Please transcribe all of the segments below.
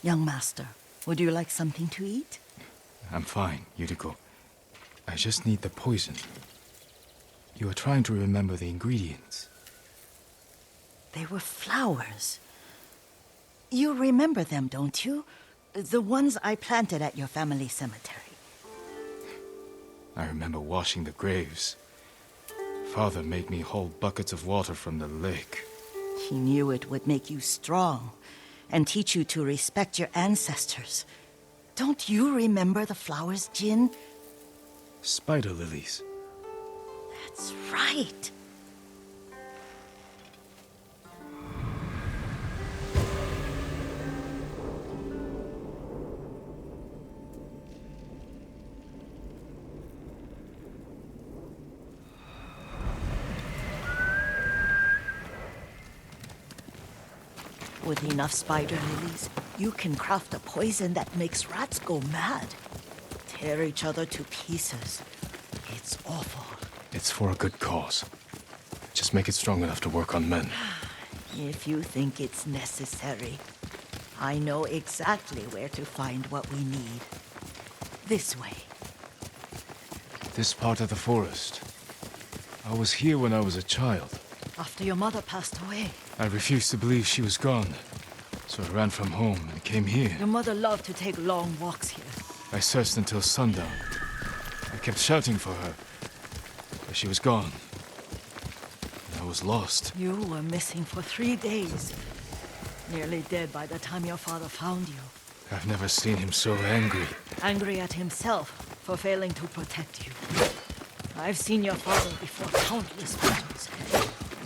Young master, would you like something to eat? I'm fine, Yuriko. I just need the poison. You are trying to remember the ingredients. They were flowers. You remember them, don't you? The ones I planted at your family cemetery. I remember washing the graves. Father made me hold buckets of water from the lake. He knew it would make you strong and teach you to respect your ancestors. Don't you remember the flowers, Jin? Spider lilies. That's right. With enough spider lilies, you can craft a poison that makes rats go mad. Tear each other to pieces. It's awful. It's for a good cause. Just make it strong enough to work on men. If you think it's necessary, I know exactly where to find what we need. This way. This part of the forest. I was here when I was a child. After your mother passed away. I refused to believe she was gone, so I ran from home and came here. Your mother loved to take long walks here. I searched until sundown. I kept shouting for her, but she was gone. I was lost. You were missing for 3 days. Nearly dead by the time your father found you. I've never seen him so angry. Angry at himself for failing to protect you. I've seen your father before countless battles.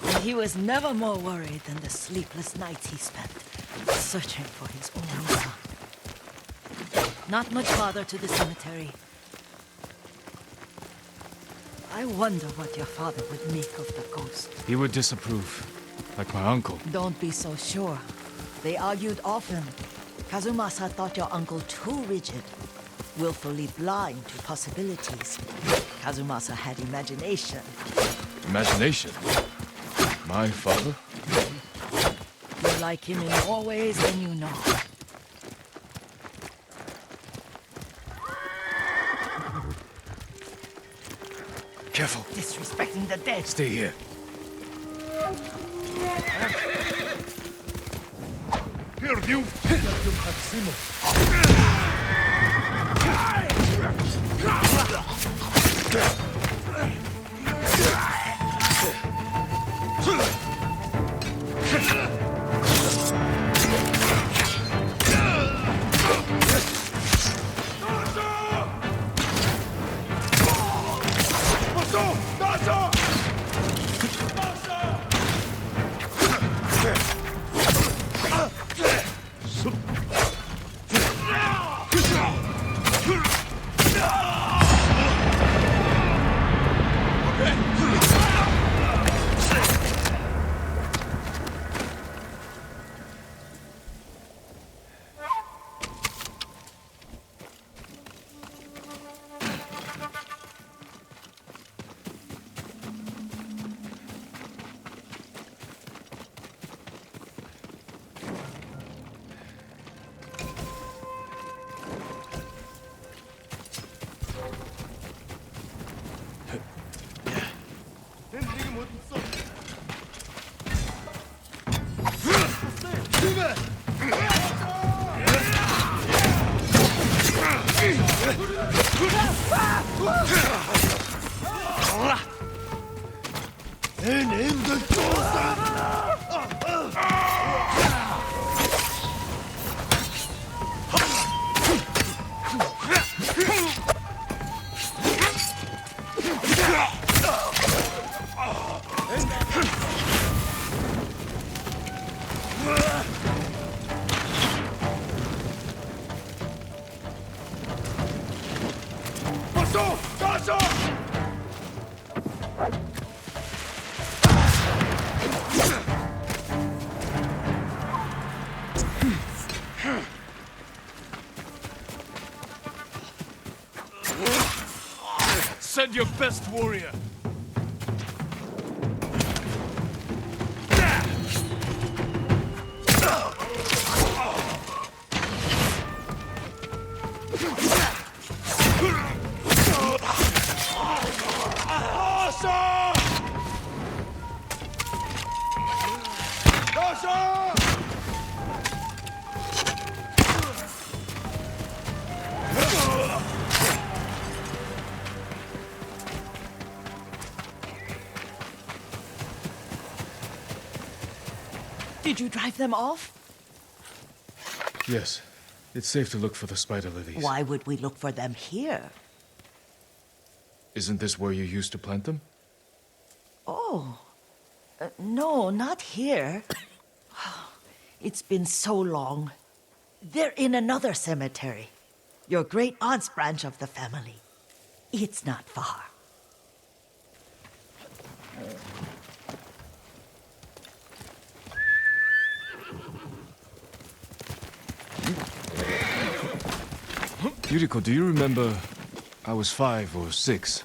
And he was never more worried than the sleepless nights he spent searching for his only son. Not much farther to the cemetery. I wonder what your father would make of the ghost. He would disapprove, like my uncle. Don't be so sure. They argued often. Kazumasa thought your uncle too rigid, willfully blind to possibilities. Kazumasa had imagination. Imagination? My father? You like him in more ways than you know. Careful. Disrespecting the dead. Stay here. Perdiu! Send your best warrior. Dasha! Dasha! Did you drive them off? Yes. It's safe to look for the spider lilies. Why would we look for them here? Isn't this where you used to plant them? Oh. No, not here. It's been so long. They're in another cemetery. Your great aunt's branch of the family. It's not far. Yuriko, do you remember? I was 5 or 6.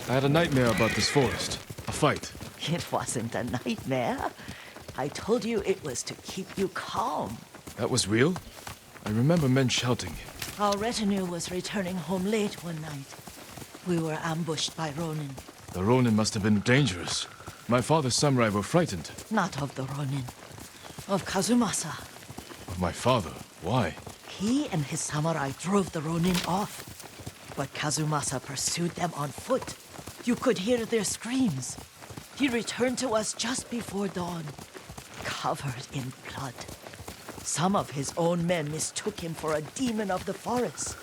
I had a nightmare about this forest. A fight. It wasn't a nightmare. I told you it was to keep you calm. That was real? I remember men shouting. Our retinue was returning home late one night. We were ambushed by Ronin. The Ronin must have been dangerous. My father's samurai were frightened. Not of the Ronin. Of Kazumasa. Of my father? Why? He and his samurai drove the Ronin off. But Kazumasa pursued them on foot. You could hear their screams. He returned to us just before dawn, covered in blood. Some of his own men mistook him for a demon of the forest.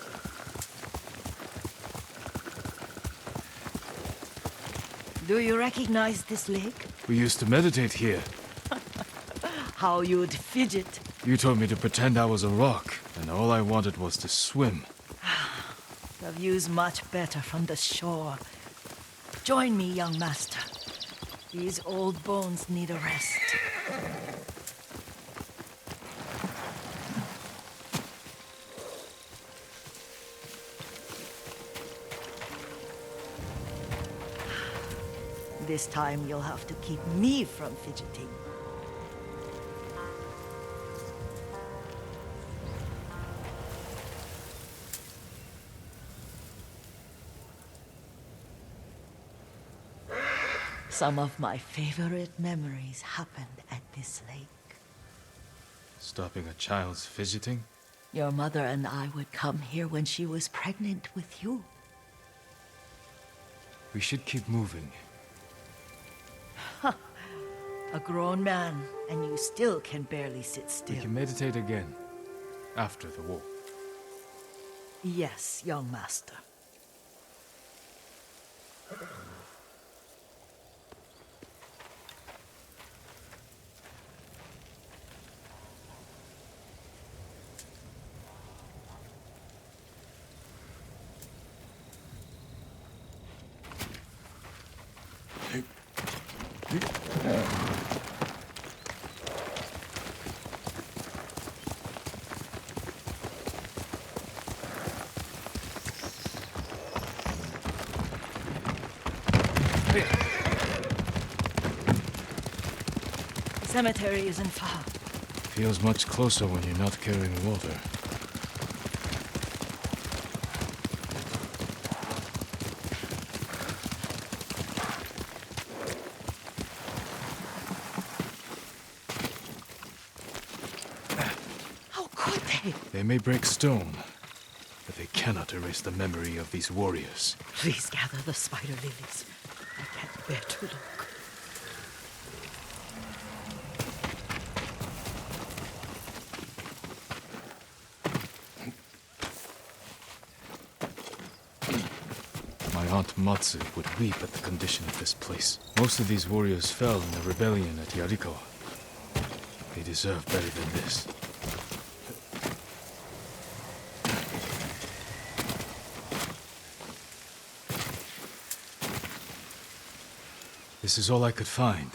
Do you recognize this lake? We used to meditate here. How you'd fidget. You told me to pretend I was a rock, and all I wanted was to swim. The view's much better from the shore. Join me, young master. These old bones need a rest. This time you'll have to keep me from fidgeting. Some of my favorite memories happened at this lake. Stopping a child's fidgeting? Your mother and I would come here when she was pregnant with you. We should keep moving. A grown man, and you still can barely sit We still. can meditate again. After the walk. Yes, young master. Cemetery isn't far. Feels much closer when you're not carrying water. How could they? They may break stone, but they cannot erase the memory of these warriors. Please gather the spider lilies. I can't bear to look. My Aunt Matsu would weep at the condition of this place. Most of these warriors fell in the rebellion at Yarikawa. They deserve better than this. This is all I could find.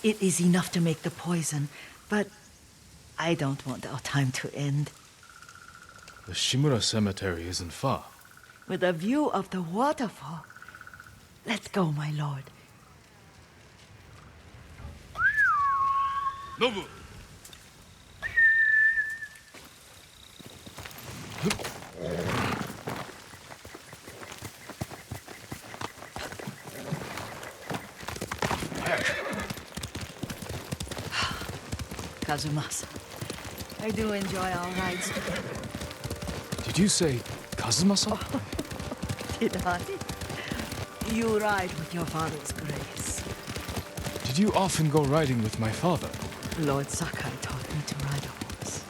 It is enough to make the poison, but I don't want our time to end. The Shimura Cemetery isn't far. With a view of the waterfall. Let's go, my lord. Nobu! Kazumasa. I do enjoy our rides together. Did you say Kazumasa? Did I? You ride with your father's grace. Did you often go riding with my father? Lord Sakai taught me to ride a horse.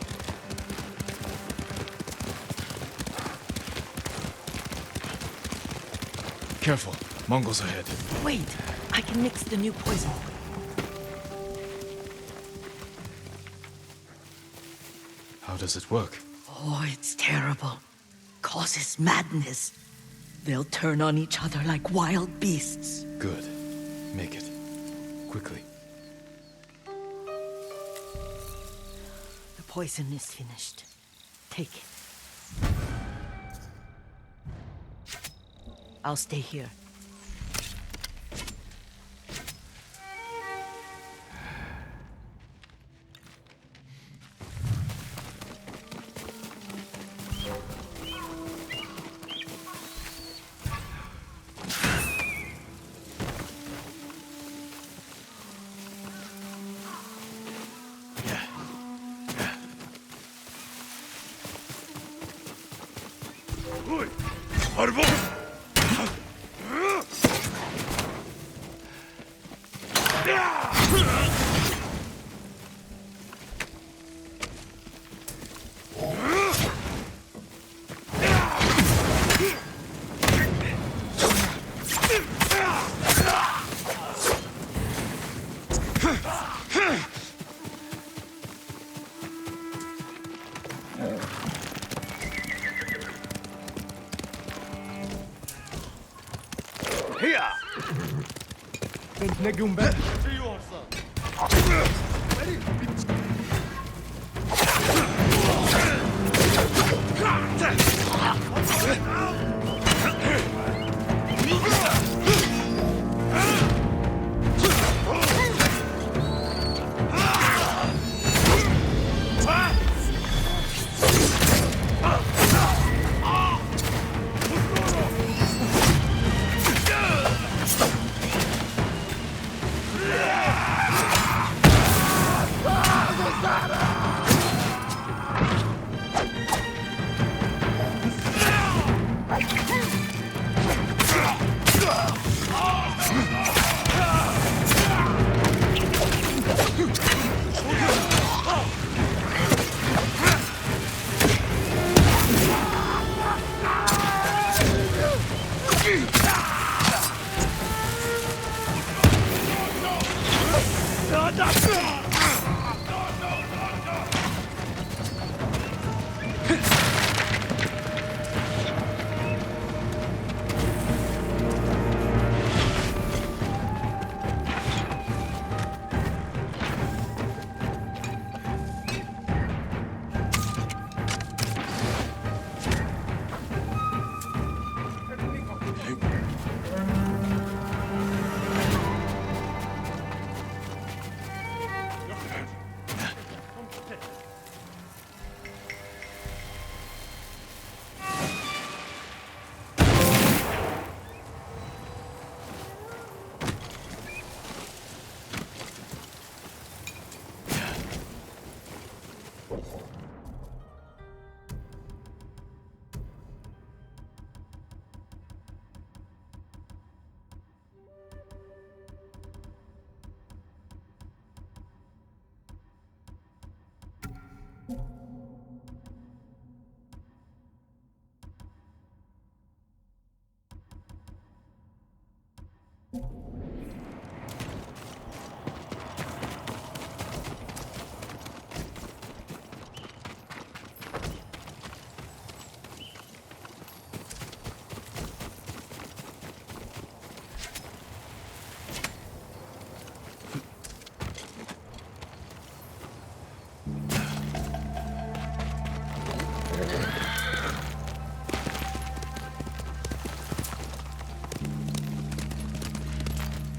Careful, Mongols ahead. Wait, I can mix the new poison. How does it work? Oh, it's terrible. Causes madness. They'll turn on each other like wild beasts. Good. Make it. Quickly. The poison is finished. Take it. I'll stay here. Oi! Arbor!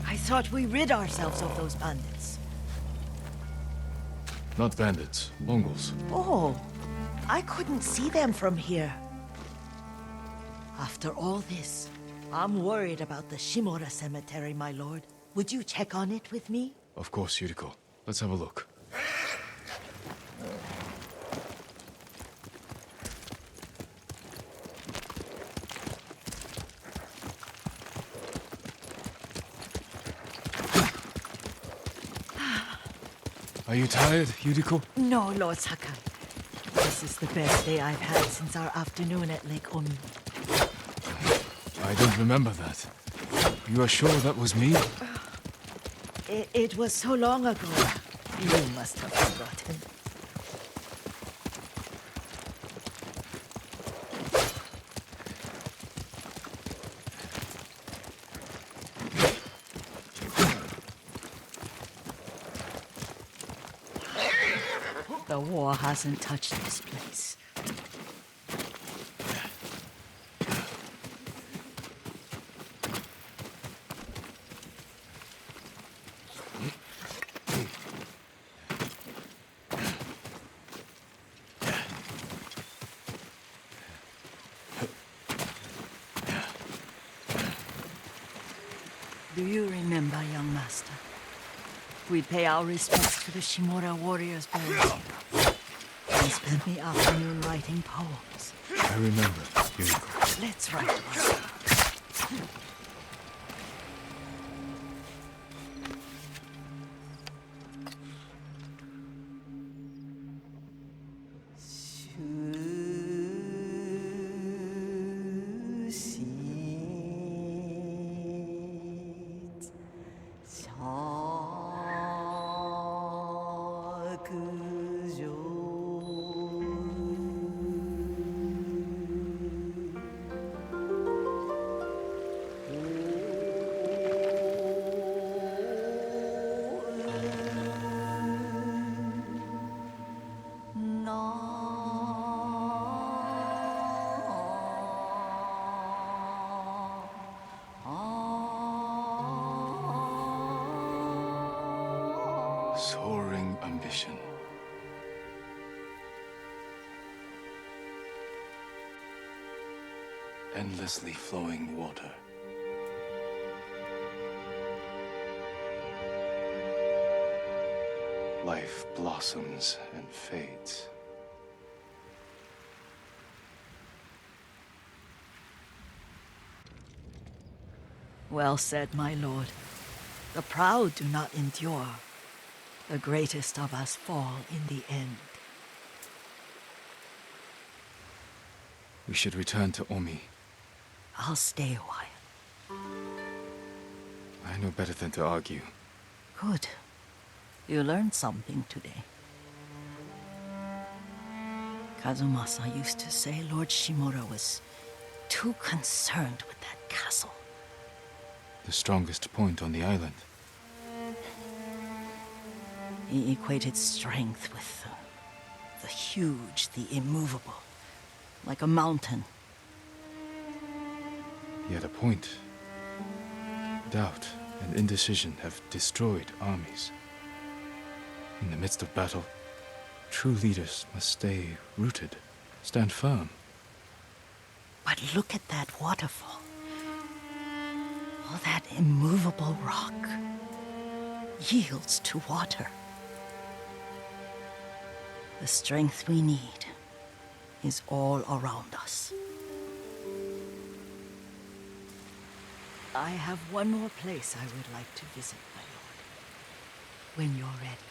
I thought we rid ourselves of those bandits. Not bandits, Mongols. Oh, I couldn't see them from here. After all this, I'm worried about the Shimura cemetery, my lord. Would you check on it with me? Of course, Yuriko. Let's have a look. Are you tired, Yuriko? No, Lord Sakai. This is the best day I've had since our afternoon at Lake Omi. I don't remember that. You are sure that was me? It was so long ago. You must have forgotten. The war hasn't touched this place. Do you remember, young master? We'd pay our respects to the Shimura warriors buried here. And spend the afternoon writing poems. I remember, Yuriko. Let's write one. Soaring ambition. Endlessly flowing water. Life blossoms and fades. Well said, my lord. The proud do not endure. The greatest of us fall in the end. We should return to Omi. I'll stay a while. I know better than to argue. Good. You learned something today. Kazumasa used to say Lord Shimura was too concerned with that castle. The strongest point on the island. He equated strength with the huge, the immovable, like a mountain. He had a point. Doubt and indecision have destroyed armies. In the midst of battle, true leaders must stay rooted, stand firm. But look at that waterfall. All that immovable rock yields to water. The strength we need is all around us. I have one more place I would like to visit, my lord. When you're ready.